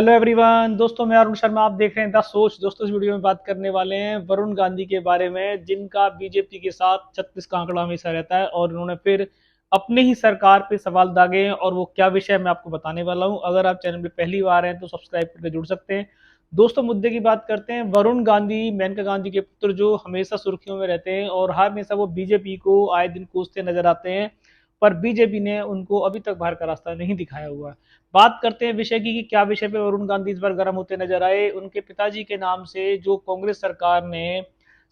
Hello everyone दोस्तों, मैं अरुण शर्मा। आप देख रहे हैं द सोच। दोस्तों, इस वीडियो में बात करने वाले हैं वरुण गांधी के बारे में, जिनका बीजेपी के साथ 36 का आंकड़ा हमेशा रहता है और उन्होंने फिर अपनी ही सरकार पे सवाल दागे हैं। और वो क्या विषय है मैं आपको बताने वाला हूं। अगर आप चैनल पे पहली बार हैं तो सब्सक्राइब करके जुड़ सकते हैं। दोस्तों, मुद्दे की बात करते हैं। वरुण गांधी, मेनका गांधी के पुत्र, जो हमेशा सुर्खियों में रहते हैं और हमेशा वो बीजेपी को आए दिन कोसते नजर आते हैं, पर बीजेपी ने उनको अभी तक बाहर का रास्ता नहीं दिखाया हुआ। बात करते हैं विषय की कि क्या विषय पे वरुण गांधी इस बार गर्म होते नजर आए। उनके पिताजी के नाम से जो कांग्रेस सरकार ने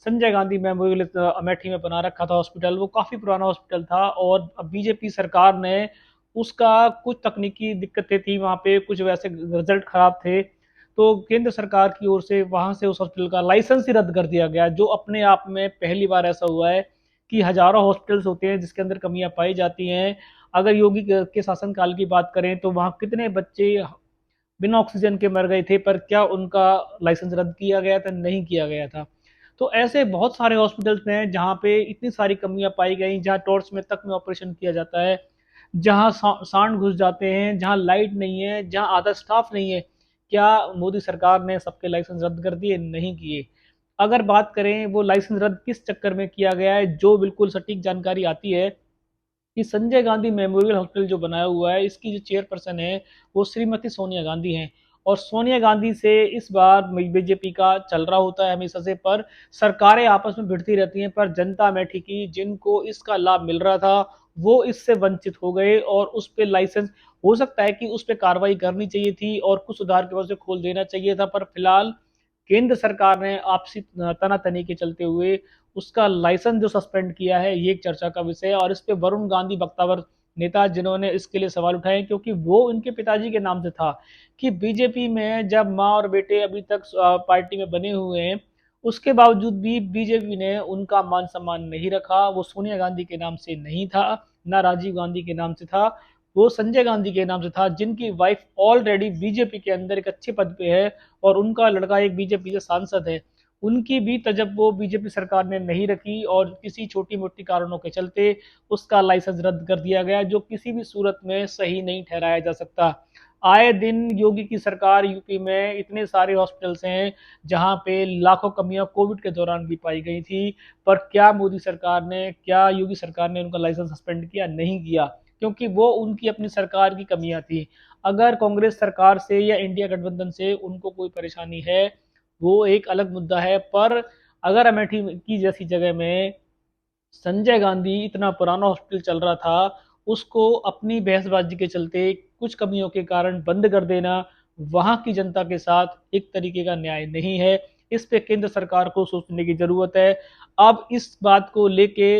संजय गांधी मेमोरियल अमेठी में बना रखा था हॉस्पिटल, वो काफी पुराना हॉस्पिटल था और अब बीजेपी सरकार ने उसका कुछ तकनीकी दिक्कतें थी, वहां पे कुछ वैसे रिजल्ट खराब थे, तो केंद्र सरकार की ओर से वहां से उस हॉस्पिटल का लाइसेंस ही रद्द कर दिया गया, जो अपने आप में पहली बार ऐसा हुआ है कि हजारों हॉस्पिटल्स होते हैं जिसके अंदर कमियां पाई जाती हैं। अगर योगी के शासनकाल की बात करें तो वहां कितने बच्चे बिना ऑक्सीजन के मर गए थे, पर क्या उनका लाइसेंस रद्द किया गया था? नहीं किया गया था। तो ऐसे बहुत सारे हॉस्पिटल्स हैं जहां पे इतनी सारी कमियां पाई गई, जहां टॉर्च में तक में ऑपरेशन किया जाता है, जहां सांड घुस जाते हैं, जहां लाइट नहीं है, जहां आधा स्टाफ नहीं है। क्या मोदी सरकार ने सबके लाइसेंस रद्द कर दिए? नहीं किए। अगर बात करें वो लाइसेंस रद्द किस चक्कर में किया गया है, जो बिल्कुल सटीक जानकारी आती है कि संजय गांधी मेमोरियल हॉस्पिटल जो बनाया हुआ है, इसकी जो चेयरपर्सन है वो श्रीमती सोनिया गांधी हैं। और सोनिया गांधी से इस बार बीजेपी का चल रहा होता है हमेशा से, पर सरकारें आपस में भिड़ती रहती हैं, पर जनता अमेठी की जिनको इसका लाभ मिल रहा था वो इससे वंचित हो गए। और उस पर लाइसेंस, हो सकता है कि उस पर कार्रवाई करनी चाहिए थी और कुछ सुधार के वजह से खोल देना चाहिए था, पर फिलहाल केंद्र सरकार ने आपसी तनातनी के चलते हुए उसका लाइसेंस जो सस्पेंड किया है, ये एक चर्चा का विषय है। और इस पे वरुण गांधी बख्तावर नेता जिन्होंने इसके लिए सवाल उठाए, क्योंकि वो उनके पिताजी के नाम से था कि बीजेपी में जब माँ और बेटे अभी तक पार्टी में बने हुए हैं, उसके बावजूद भी बीजेपी ने उनका मान सम्मान नहीं रखा। वो सोनिया गांधी के नाम से नहीं था, ना राजीव गांधी के नाम से था, वो संजय गांधी के नाम से था, जिनकी वाइफ ऑलरेडी बीजेपी के अंदर एक अच्छे पद पे है और उनका लड़का एक बीजेपी से सांसद है। उनकी भी तजब वो बीजेपी सरकार ने नहीं रखी और किसी छोटी मोटी कारणों के चलते उसका लाइसेंस रद्द कर दिया गया, जो किसी भी सूरत में सही नहीं ठहराया जा सकता। आए दिन योगी की सरकार यूपी में इतने सारे हॉस्पिटल्स हैं जहां पे लाखों कमियां कोविड के दौरान भी पाई गई थी, पर क्या मोदी सरकार ने, क्या योगी सरकार ने उनका लाइसेंस सस्पेंड किया? नहीं किया, क्योंकि वो उनकी अपनी सरकार की कमियां थी। अगर कांग्रेस सरकार से या इंडिया गठबंधन से उनको कोई परेशानी है, वो एक अलग मुद्दा है, पर अगर अमेठी की जैसी जगह में संजय गांधी, इतना पुराना हॉस्पिटल चल रहा था, उसको अपनी बहसबाजी के चलते कुछ कमियों के कारण बंद कर देना, वहां की जनता के साथ एक तरीके का न्याय नहीं है। इस पे केंद्र सरकार को सोचने की जरूरत है। अब इस बात को लेके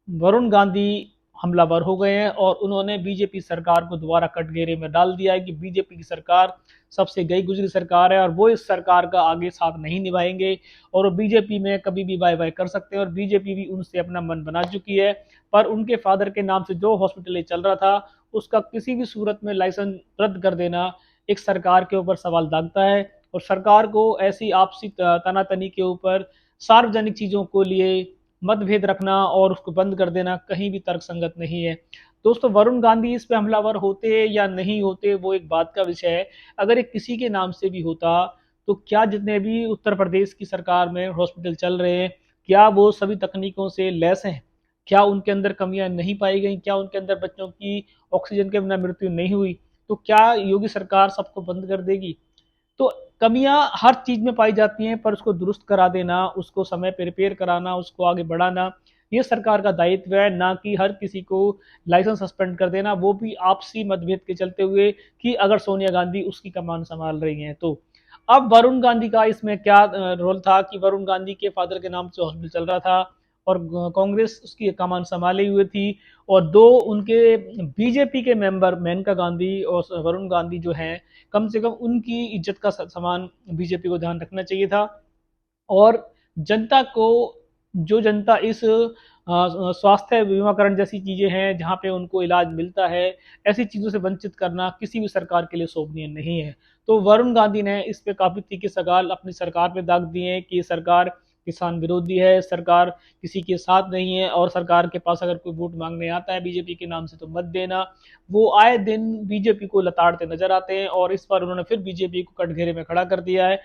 वरुण गांधी हमलावर हो गए हैं और उन्होंने बीजेपी सरकार को दोबारा कटघरे में डाल दिया है कि बीजेपी की सरकार सबसे गई गुजरी सरकार है और वो इस सरकार का आगे साथ नहीं निभाएंगे और वो बीजेपी में कभी भी बाय बाय कर सकते हैं। और बीजेपी भी उनसे अपना मन बना चुकी है, पर उनके फादर के नाम से जो हॉस्पिटल चल रहा था उसका किसी भी सूरत में लाइसेंस रद्द कर देना एक सरकार के ऊपर सवाल दागता है। और सरकार को ऐसी आपसी तनातनी के ऊपर सार्वजनिक चीजों को लिए मतभेद रखना और उसको बंद कर देना कहीं भी तर्कसंगत नहीं है। दोस्तों, वरुण गांधी इस पे हमलावर होते या नहीं होते वो एक बात का विषय है। अगर ये किसी के नाम से भी होता तो क्या जितने भी उत्तर प्रदेश की सरकार में हॉस्पिटल चल रहे हैं, क्या वो सभी तकनीकों से लैस हैं? क्या उनके अंदर कमियां नहीं पाई गई? क्या उनके अंदर बच्चों की ऑक्सीजन के बिना मृत्यु नहीं हुई? तो क्या योगी सरकार सबको बंद कर देगी? तो कमियां हर चीज में पाई जाती हैं, पर उसको दुरुस्त करा देना, उसको समय पे रिपेयर कराना, उसको आगे बढ़ाना, ये सरकार का दायित्व है, ना कि हर किसी को लाइसेंस सस्पेंड कर देना, वो भी आपसी मतभेद के चलते हुए कि अगर सोनिया गांधी उसकी कमान संभाल रही हैं तो। अब वरुण गांधी का इसमें क्या रोल था कि वरुण गांधी के फादर के नाम से हॉस्पिटल चल रहा था और कांग्रेस उसकी कमान संभाली हुई थी, और दो उनके बीजेपी के मेंबर मेनका गांधी और वरुण गांधी जो हैं, कम से कम उनकी इज्जत का समान बीजेपी को ध्यान रखना चाहिए था। और जनता को, जो जनता इस स्वास्थ्य बीमाकरण जैसी चीजें हैं जहां पे उनको इलाज मिलता है, ऐसी चीजों से वंचित करना किसी भी सरकार के लिए शोभनीय नहीं है। तो वरुण गांधी ने इस पे काफी तीखे सवाल अपनी सरकार पे दाग दिए हैं कि सरकार किसान विरोधी है, सरकार किसी के साथ नहीं है और सरकार के पास अगर कोई वोट मांगने आता है बीजेपी के नाम से तो मत देना। वो आए दिन बीजेपी को लताड़ते नजर आते हैं और इस बार उन्होंने फिर बीजेपी को कटघरे में खड़ा कर दिया है।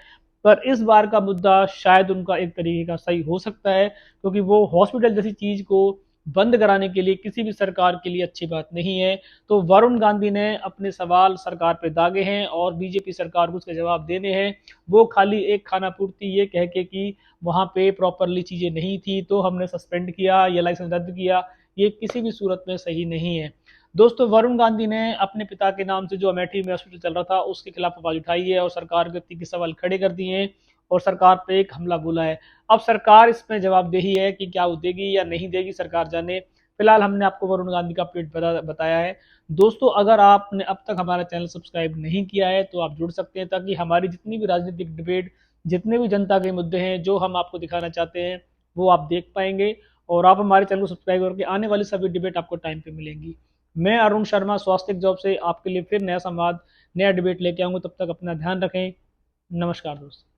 पर इस बार का मुद्दा शायद उनका एक तरीके का सही हो सकता है, क्योंकि वो हॉस्पिटल जैसी चीज को बंद कराने के लिए किसी भी सरकार के लिए अच्छी बात नहीं है। तो वरुण गांधी ने अपने सवाल सरकार पे दागे हैं और बीजेपी सरकार को उसके जवाब देने हैं। वो खाली एक खाना पूर्ति ये कह के कि वहां पे प्रॉपरली चीजें नहीं थी तो हमने सस्पेंड किया या लाइसेंस रद्द किया, ये किसी भी सूरत में सही नहीं है। दोस्तों, वरुण गांधी ने अपने पिता के नाम से जो अमेठी में हॉस्पिटल चल रहा था उसके खिलाफ आवाज उठाई है और सरकार के तीखे सवाल खड़े कर दिए हैं और सरकार पे एक हमला बोला है। अब सरकार इसमें जवाबदेही है कि क्या वो देगी या नहीं देगी, सरकार जाने। फिलहाल हमने आपको वरुण गांधी का अपडेट बताया है। दोस्तों, अगर आपने अब तक हमारा चैनल सब्सक्राइब नहीं किया है तो आप जुड़ सकते हैं, ताकि हमारी जितनी भी राजनीतिक डिबेट, जितने भी जनता के मुद्दे हैं जो हम आपको दिखाना चाहते हैं, वो आप देख पाएंगे और आप हमारे चैनल को सब्सक्राइब करके आने वाली सभी डिबेट आपको टाइम पे मिलेंगी। मैं अरुण शर्मा स्वास्थ्य जॉब से आपके लिए फिर नया संवाद, नया डिबेट लेके आऊंगा। तब तक अपना ध्यान रखें। नमस्कार दोस्तों।